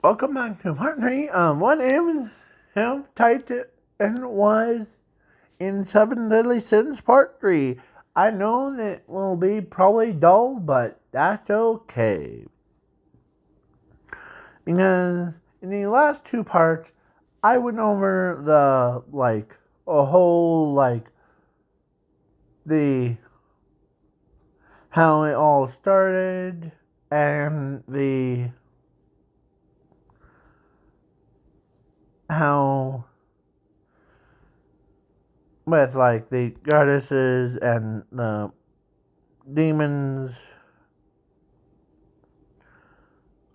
Welcome back to part 3. What if Titan was in Seven Deadly Sins part 3? I know that will be probably dull, but that's okay. Because in the last two parts, I went over the how it all started and how with the goddesses and the demons.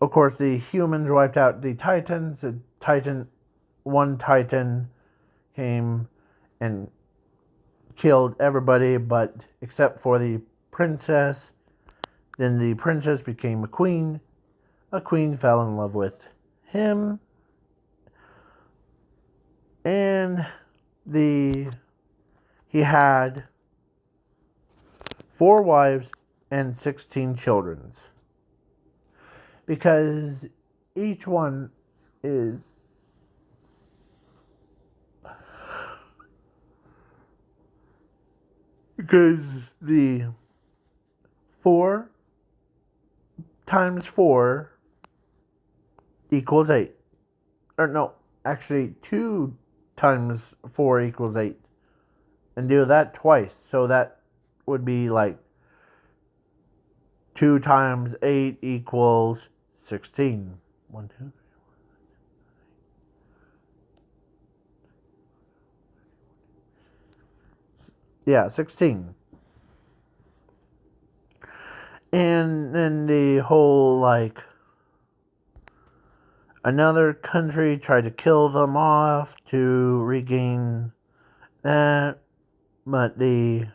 Of course, the humans wiped out the Titans. One Titan came and killed everybody, but except for the princess. Then the princess became a queen. A queen fell in love with him, and he had 4 wives and 16 children, because each one is because the 4 times 4 equals 8. Or no, actually 2 times 4 equals 8. And do that twice. So that would be 2 times 8 equals 16. 1, 2. Yeah, 16. And then the whole another country tried to kill them off to regain that, but they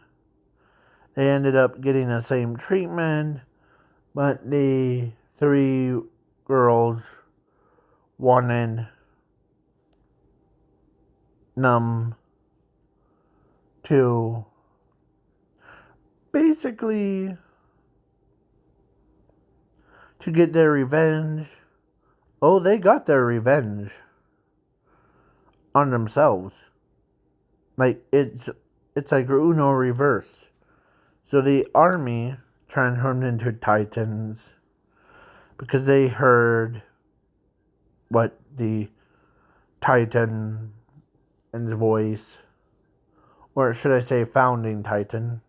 ended up getting the same treatment, but the 3 girls wanted them to basically to get their revenge. Oh, they got their revenge on themselves. It's like Uno reverse. So the army transformed into Titans because they heard what the Titan and his voice, or should I say founding Titan,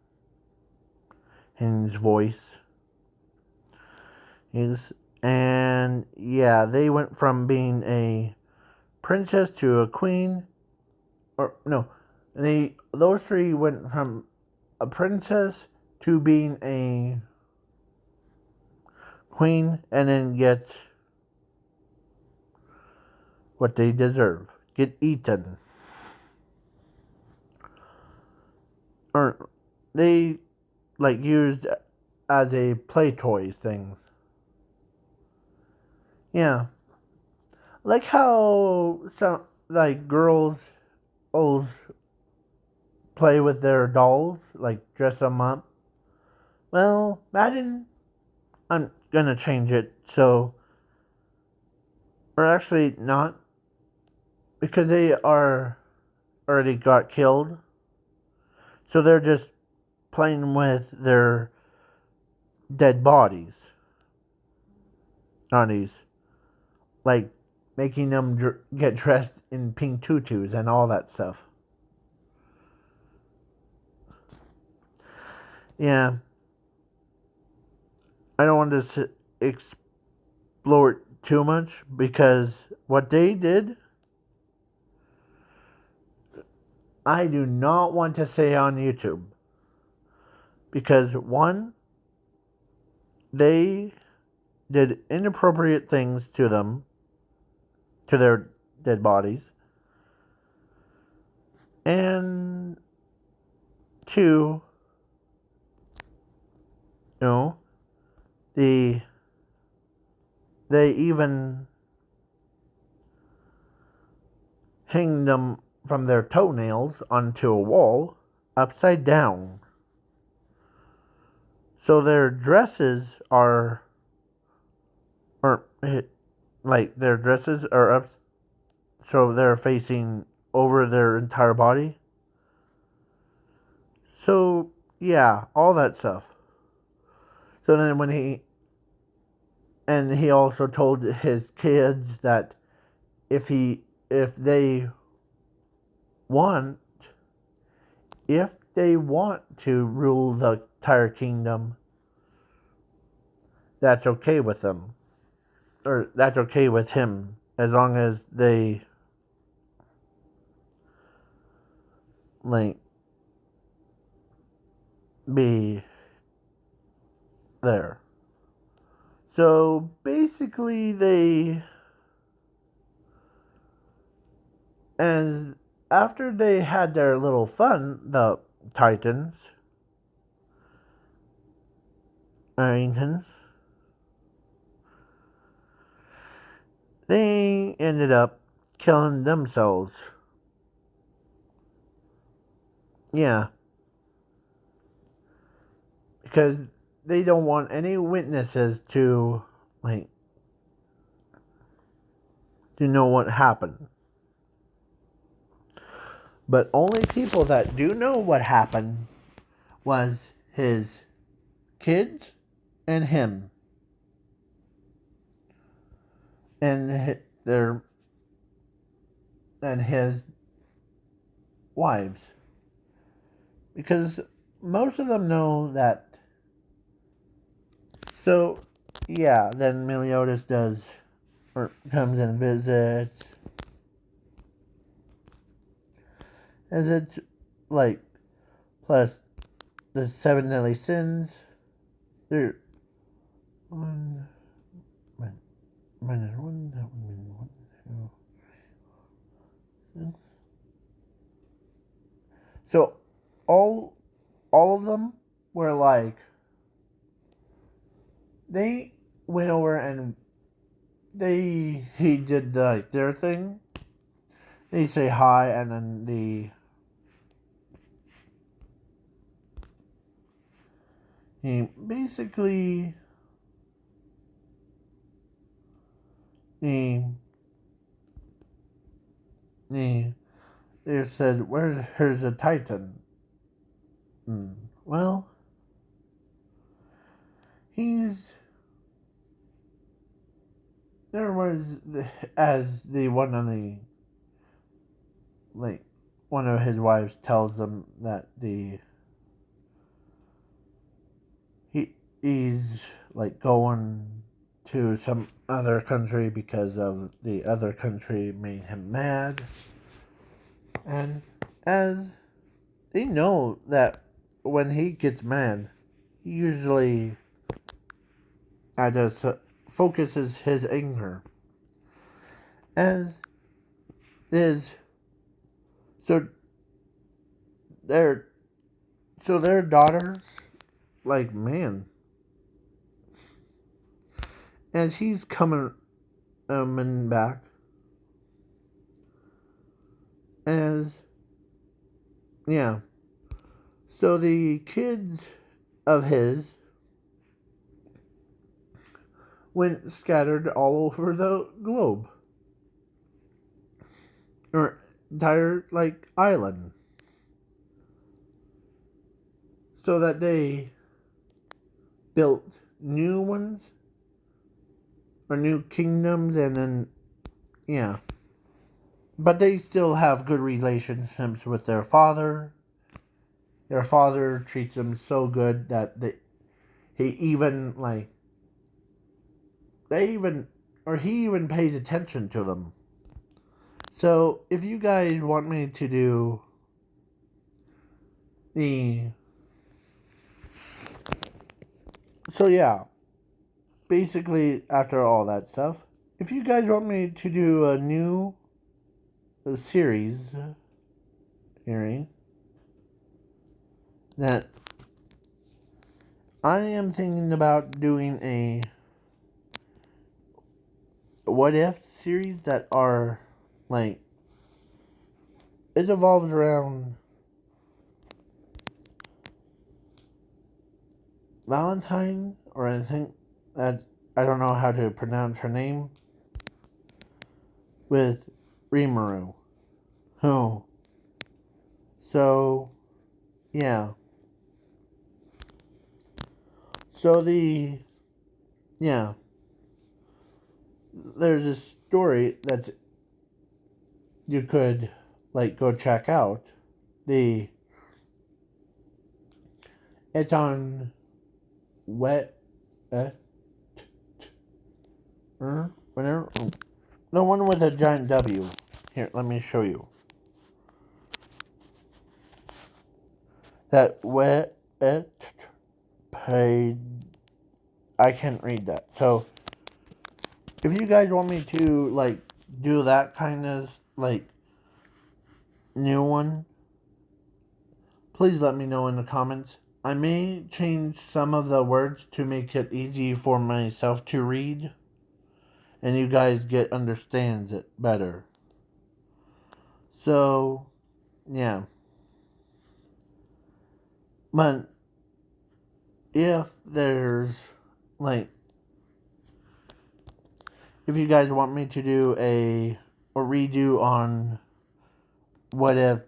and his voice is, and yeah, they went from being a princess to a queen, or no, those 3 went from a princess to being a queen, and then get what they deserve, get eaten, or they used as a play toys thing. Yeah, like how some girls always play with their dolls, dress them up. Well, imagine I'm gonna change it so, or actually not, because they are already got killed. So they're just playing with their dead bodies. Bodies. Like making them get dressed in pink tutus and all that stuff. Yeah. I don't want to explore it too much, because what they did, I do not want to say on YouTube. Because one, they did inappropriate things to them, to their dead bodies. And 2, you know, they even hang them from their toenails onto a wall upside down. So their dresses are like their dresses are up, so they're facing over their entire body. So yeah, all that stuff. So then when he also told his kids that if they want if they want to rule the entire kingdom, that's okay with them, or that's okay with him, as long as they like be there. So basically, and after they had their little fun, the Titans, Arringtons, they ended up killing themselves. Yeah, because they don't want any witnesses like to know what happened. But only people that do know what happened was his kids and him and their and his wives, because most of them know that. So yeah, then Meliodas does or comes and visits. Is it like plus the seven deadly sins? There one minus one, that would mean one, two, six. So all of them were like they went over and he did like their thing. They say hi and then he basically he he they said here's a Titan. Well, he's there was as the one of the like one of his wives tells them that he's like going to some other country because of the other country made him mad, and as they know that when he gets mad, he usually just focuses his anger as is so their their daughters like man as he's coming and back as yeah. So the kids of his went scattered all over the globe or entire like island, so that they built new ones or new kingdoms, and then yeah. But they still have good relationships with their father. Their father treats them so good that he even like they even or he even pays attention to them. So if you guys want me to do the so yeah, basically after all that stuff, if you guys want me to do a new series hearing that I am thinking about doing a what if series that are like it evolves around Valentine, or I think that I don't know how to pronounce her name. with Rimuru. Oh. So, yeah. So yeah. There's a story that's you could like go check out. The It's on wet whatever, the one with a giant W. Here, let me show you. That wet page. I can't read that. So if you guys want me to like do that kind of like new one, please let me know in the comments. I may change some of the words to make it easy for myself to read and you guys understands it better. So, yeah. But if there's like if you guys want me to do a redo on what if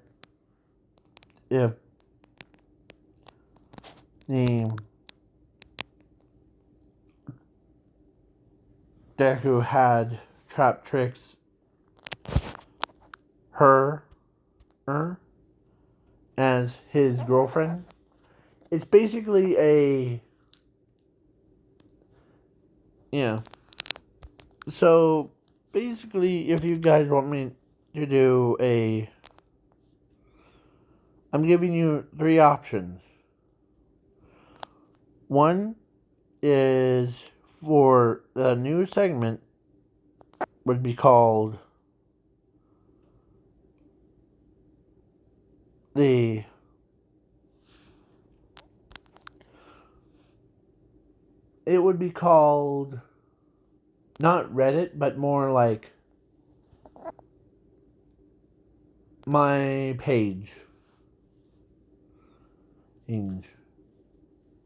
the Deku had trap tricks her as his girlfriend. It's basically a yeah. So basically, if you guys want me to do I'm giving you 3 options. One is for the new segment would be called the it would be called not Reddit, but more like my page.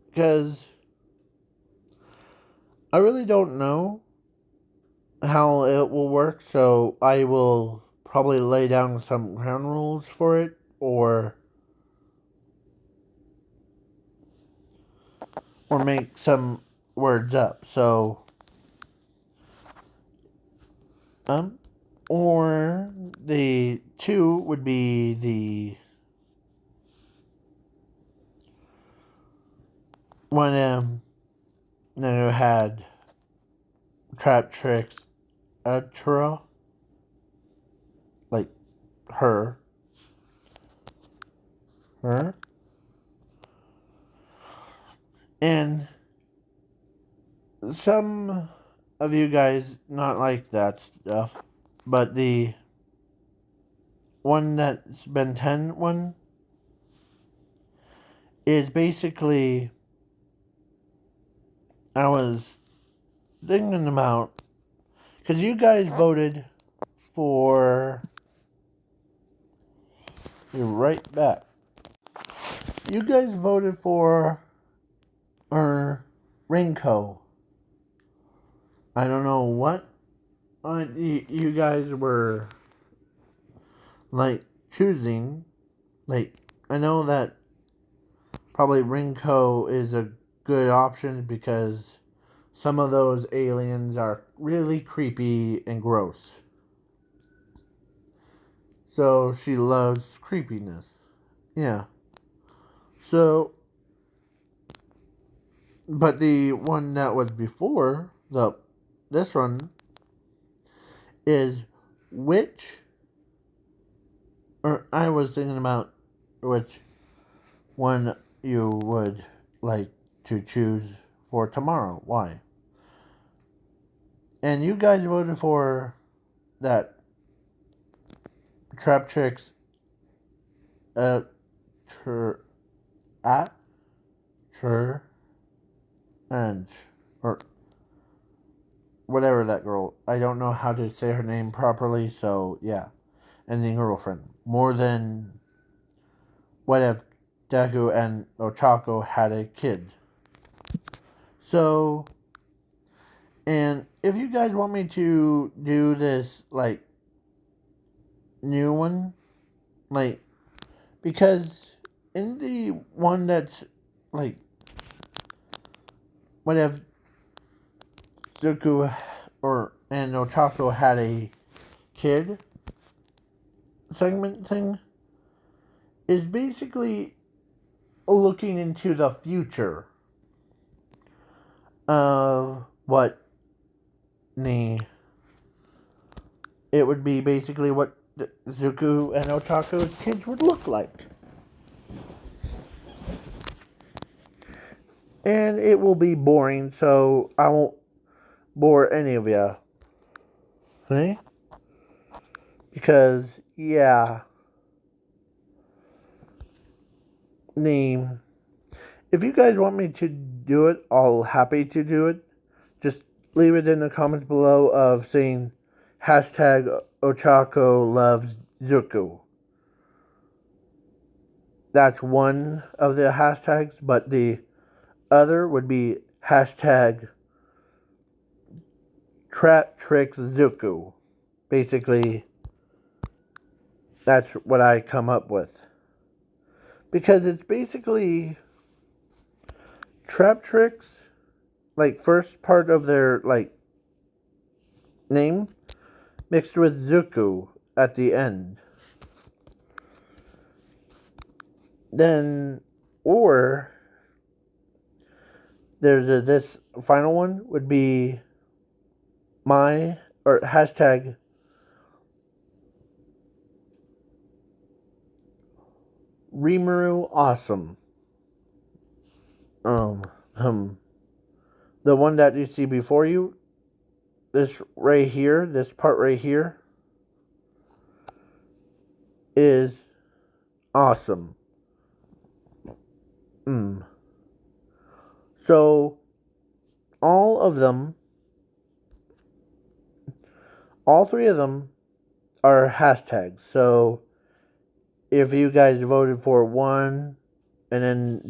Because I really don't know how it will work, so I will probably lay down some ground rules for it or make some words up. So or the 2 would be the one that had trap tricks Ultra like her and some of you guys not like that stuff, but the one that's Ben 10 one is basically I was thinking about because you guys voted for you're right back. You guys voted for Rinko. I don't know what you guys were like choosing. Like I know that probably Rinko is a good option because some of those aliens are really creepy and gross. So she loves creepiness. Yeah. So, but the one that was before this one is which, or I was thinking about which one you would like to choose for tomorrow. Why? And you guys voted for that Trap Tricks at and or whatever that girl. I don't know how to say her name properly, so yeah. And the girlfriend. More than what if Deku and Ochako had a kid. So, and if you guys want me to do this, like, new one, like, because in the one that's like, what if Zuko and Ochako had a kid segment thing, is basically looking into the future of what the it would be basically what Zuko and Ochako's kids would look like. And it will be boring, so I won't bore any of you. Okay? Because, yeah. If you guys want me to do it, I'll happy to do it. Just leave it in the comments below of saying hashtag Ochako loves Zuko. That's one of the hashtags, but the other would be hashtag Trap Tricks Zuko. Basically, that's what I come up with. Because it's basically Trap Tricks, like first part of their like name, mixed with Zuko at the end. Then, or there's this final one would be hashtag Rimuru Awesome. The one that you see before you, this right here, this part right here, is awesome. So, all three of them are hashtags. So, if you guys voted for one, and then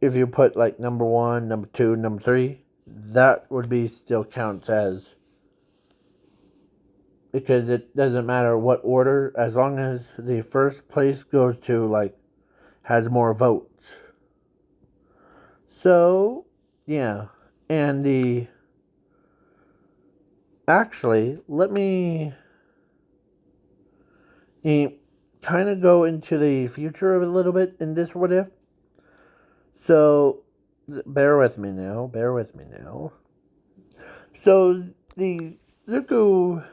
if you put like number 1, number 2, number 3, that would be still counts as, because it doesn't matter what order, as long as the first place goes to like has more votes. So, yeah. And actually, let me kind of go into the future of a little bit in this what if. So, bear with me now. So, the Zuko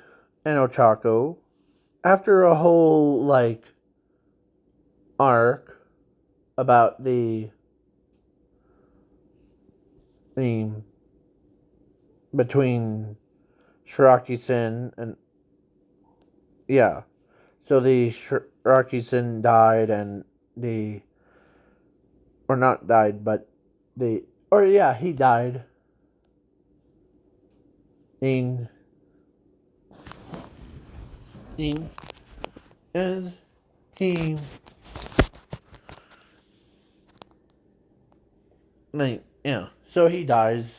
and Ochako, after a whole like arc about the between Shiraki-sen and, yeah, so the Shiraki-sen died, and or not died, but he died. And as he so he dies,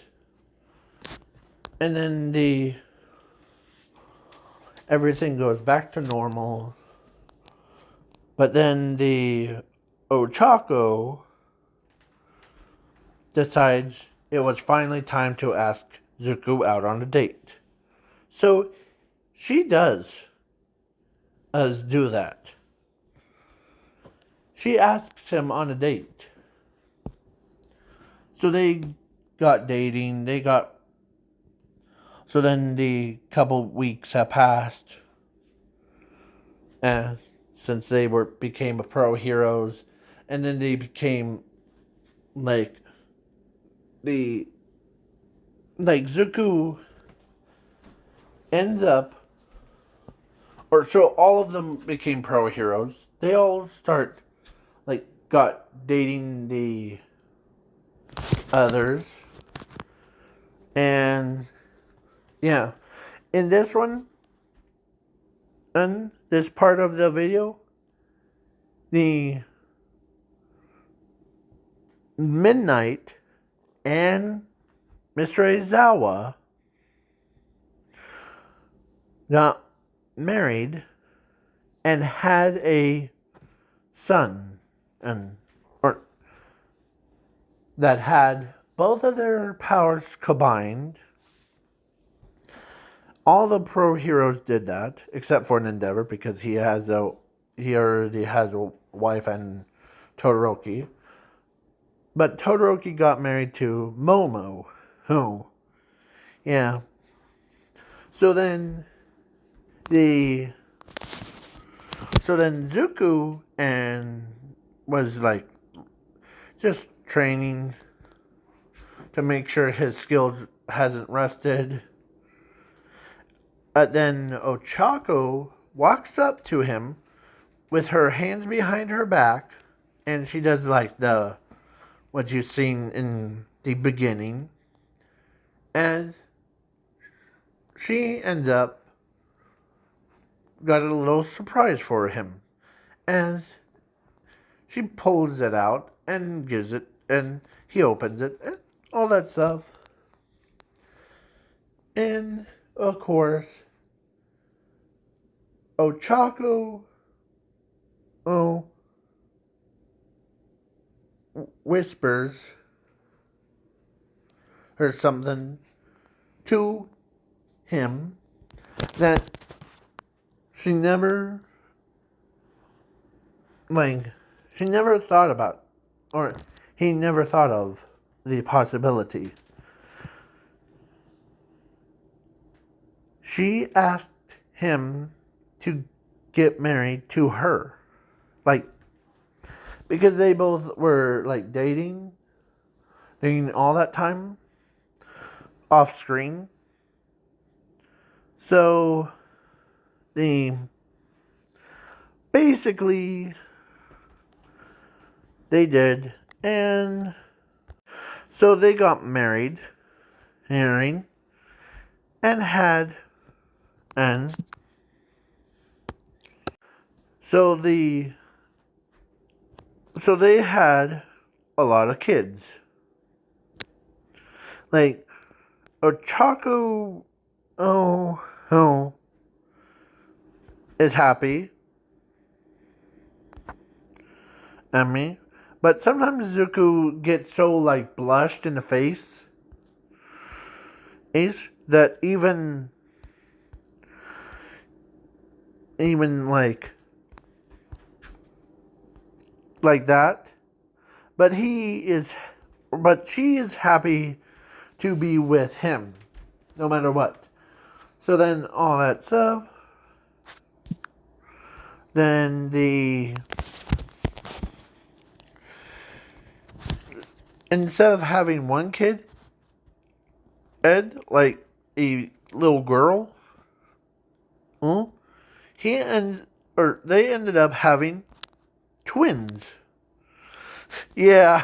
and then everything goes back to normal. But then the Ochako decides it was finally time to ask Zuko out on a date. So she does do that. She asks him on a date. So they got dating. So then the couple weeks have passed. And since they became pro heroes, and then they became like Zuko ends up, or so all of them became pro heroes. They all got dating the others, and yeah, in this part of the video, the Midnight and Mr. Aizawa got married and had a son, and or that had both of their powers combined. All the pro heroes did that, except for an Endeavor, because he already has a wife and Todoroki. But Todoroki got married to Momo. Oh, yeah. So then the Zuko and was like just training to make sure his skills hasn't rusted. Then Ochako walks up to him with her hands behind her back, and she does like the what you've seen in the beginning, as she ends up got a little surprise for him, as she pulls it out and gives it, and he opens it, and all that stuff. And of course, Ochako whispers or something to him that she never thought about, or he never thought of the possibility. She asked him to get married to her, like, because they both were like dating all that time off screen. So basically they did, and so they got married, and had, and so they had a lot of kids. Like Ochako is happy. But sometimes Zuko gets so like blushed in the face is that even like that. But she is happy to be with him, no matter what. So then all that stuff. Then instead of having one kid, Ed, like a little girl, they ended up having twins. Yeah.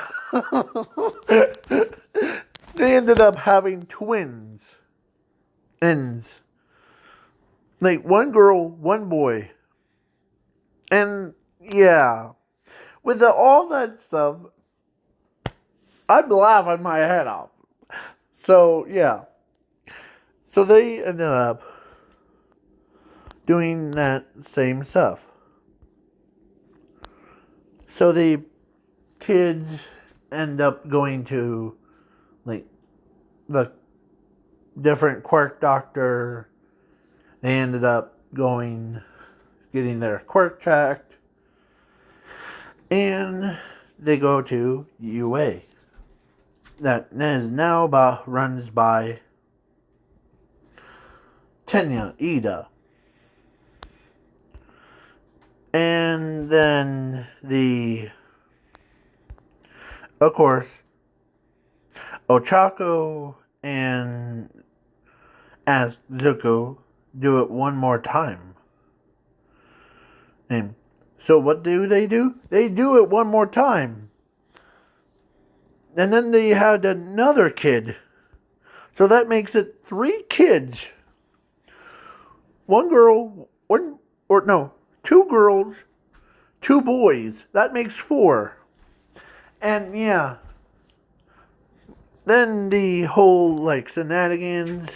They ended up having twins. Ends. Like one girl, one boy. And yeah. With all that stuff, I'd be laughing my head off. So yeah. So they ended up doing that same stuff. So the kids end up going to like the different quirk doctor. They ended up getting their quirk checked, and they go to UA. That is now runs by Tenya Ida. And then of course, Ochako and ask Zuko do it one more time. And so what do? They do it one more time. And then they had another kid. So that makes it 3 kids. 2 girls, 2 boys. That makes 4. And yeah. Then the whole like shenanigans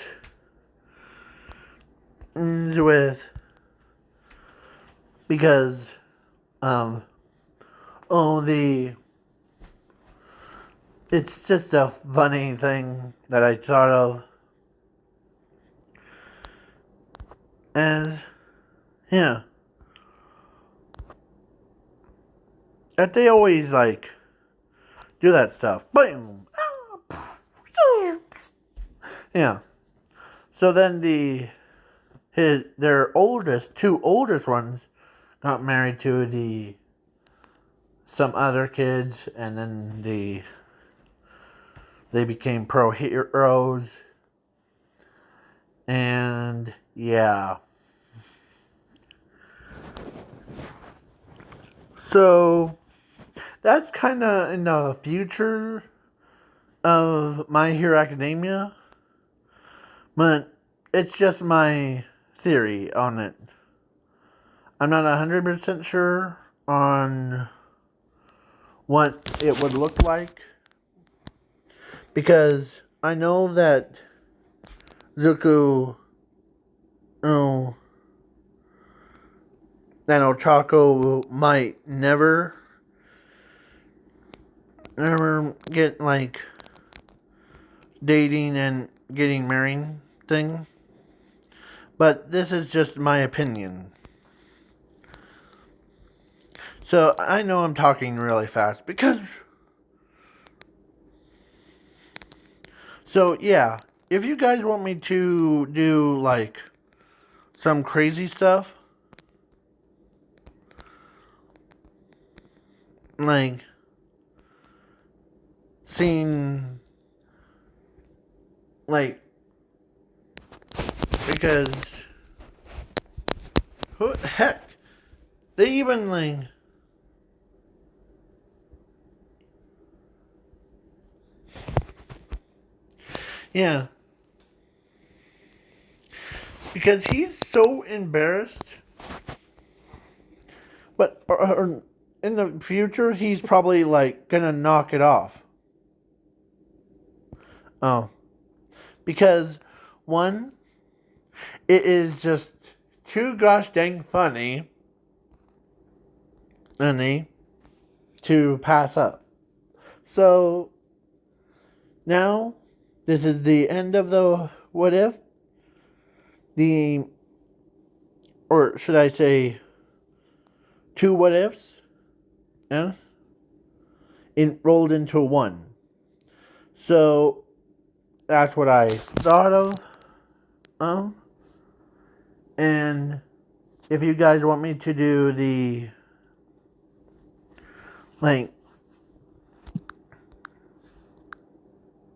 ends with because oh it's just a funny thing that I thought of. And yeah, that they always like do that stuff. Boom. Yeah. So then their two oldest ones got married to some other kids, and then they became pro heroes. And yeah. So that's kind of in the future of My Hero Academia, but it's just my theory on it. I'm not 100% sure on what it would look like, because I know that Zuko, oh, that Ochako might never get like dating and getting married thing. But this is just my opinion. So I know I'm talking really fast because... So yeah, if you guys want me to do like some crazy stuff, like seeing, like, because who the heck, they even like, yeah, because he's so embarrassed, but or in the future he's probably like gonna knock it off. Oh, because one, it is just too gosh dang funny, to pass up. So now this is the end of the what if. The, or should I say, two what ifs, yeah, rolled into one. So that's what I thought of. And if you guys want me to do the, like,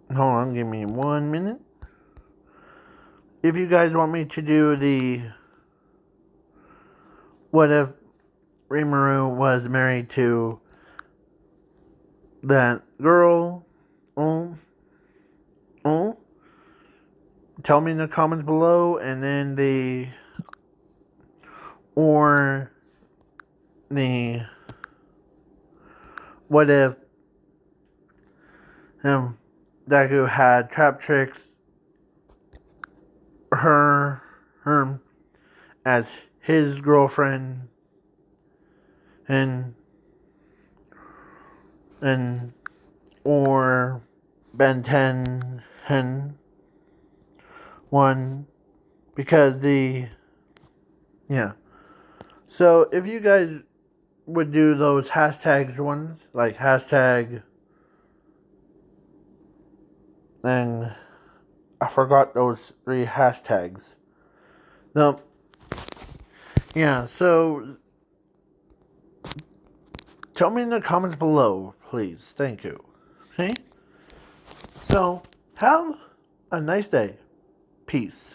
hold on, give me 1 minute. If you guys want me to do the, what if Rimuru was married to that girl, tell me in the comments below, and then or the, what if Deku had trap tricks her as his girlfriend, and or Ben 10 and 1, because yeah. So if you guys would do those hashtags ones, like hashtag, and I forgot those 3 hashtags. No, yeah, so tell me in the comments below, please. Thank you. Okay? So, have a nice day. Peace.